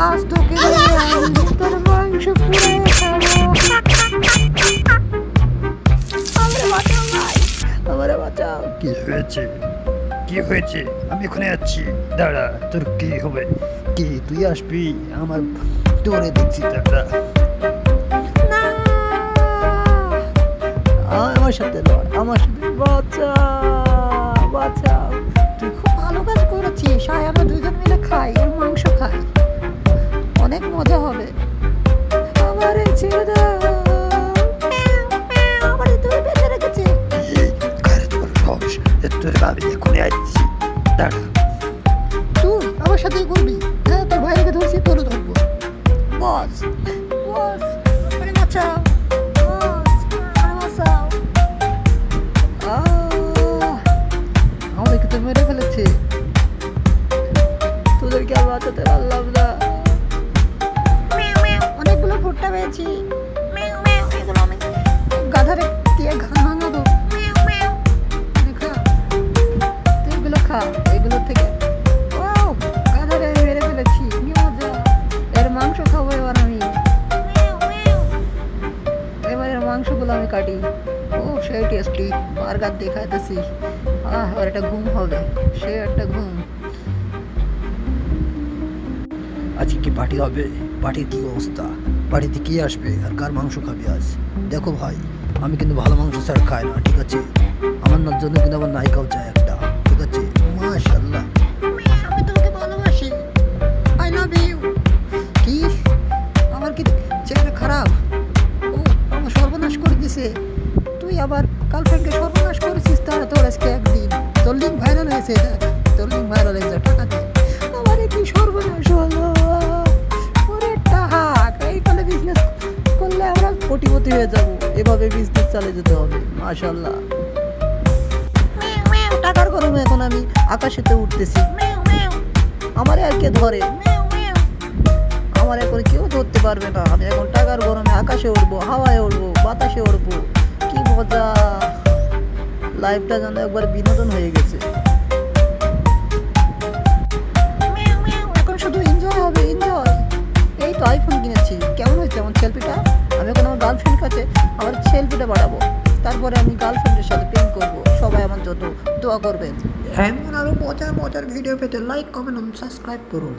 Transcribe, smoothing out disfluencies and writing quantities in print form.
আজ তোকে তোর মাংস পুড়ে খাবো। আমারে বাঁচাও ভাই, আমারে বাঁচাও। কি হয়েছে? কি হয়েছে? আমি এখানে আছি, দাঁড়া। তোর কি হবে? কি তুই আসবি? আমার তোরে দেখছি, দাঁড়া। না, আমার সাথে লড়, আমার সাথে। বাঁচাও। তুই খুব ভালো কাজ করেছিস। আয় আমরা দুজন মিলে খাই, এর মাংস খাই, অনেক মজা হবে। আমারে ছেড়ে দাও। আমারে তুই বেঁধে রেখেছে। কারে তোর সাহস? তোর আমি এখনই আসছি, দাঁড়া। তুই আমার সাথেই করবি? হ্যাঁ, তোর ভাইকে ধরছি, তোরও ধরবো। বস, বস, আমারে বাঁচাও। বস, আমারে বাঁচাও। আমাদেরকে তো মেরে ফেলেছে, তোদেরকে আর বাঁচাতে পারলাম না। অনেকগুলো ভুট্টা পেয়েছি, এগুলো আমি গাধারে দিয়ে ঘাম ভাঙাবো। খা, তুই এগুলো খা, এগুলো থেকে। ও, গাধারে আমি মেরে ফেলেছি, কি মজা। এর মাংস খাবো এবার আমি। এবার এর মাংসগুলো আমি কাটি। ও, সেই টেস্টি বার্গার দেখাইতেছি। আর একটা ঘুম হবে, সে একটা ঘুম। আজকে কি পার্টি হবে? পার্টির কি অবস্থা? পার্টিতে কি আসবে আর কার মাংস খাবি আজ? দেখো ভাই, আমি কিন্তু ভালো মাংস ছাড়া খাই না, ঠিক আছে? আমার জন্য কিন্তু আমার নায়িকাও চাই একটা, ঠিক আছে? মাশাআল্লাহ। আমি তোমাকে ভালোবাসি, আই লাভ ইউ। কি, আমার কি চেহারা খারাপ? ও, আমার সর্বনাশ করে দিছে। তুই আবার গার্লফ্রেন্ডকে সর্বনাশ করেছিস, তারা তোর আজকে একদিন। তোর লিঙ্ক ভাইরাল হয়েছে, দেখ, তোর লিঙ্ক ভাইরাল হয়েছে, টাকা দে। আমারে কি সর্বনাশ হলো। ওরে টাক, এই বলে বিজনেস করলে আমরা কোটিপতি হয়ে যাব। এভাবে বিজনেস চালিয়ে যেতে হবে। মাশাআল্লাহ। টাকার গরমে এখন আমি আকাশেতে উঠতেছি। আমারে আর কে ধরে? আমার এখন কেউ ধরতে পারবে না। আমি এখন টাকার গরমে আকাশে উঠবো, হাওয়ায় উঠবো, বাতাসে উঠবো। কি মজা, লাইফটা যেন একবার বিনোদন হয়ে গেছে। এখন শুধু এনজয় হবে, এনজয়। এই তো আইফোন কিনেছি, কেমন হয়েছে আমার সেলফিটা? আমি এখন আমার গার্লফ্রেন্ড কাছে আমার সেলফিটা বাড়াবো, তারপরে আমি গার্লফ্রেন্ডের সাথে প্রেম করবো। সবাই আমার জন্য দোয়া করবেন। এমন আরো মজার মজার ভিডিও পেতে লাইক, কমেন্ট, সাবস্ক্রাইব করুন।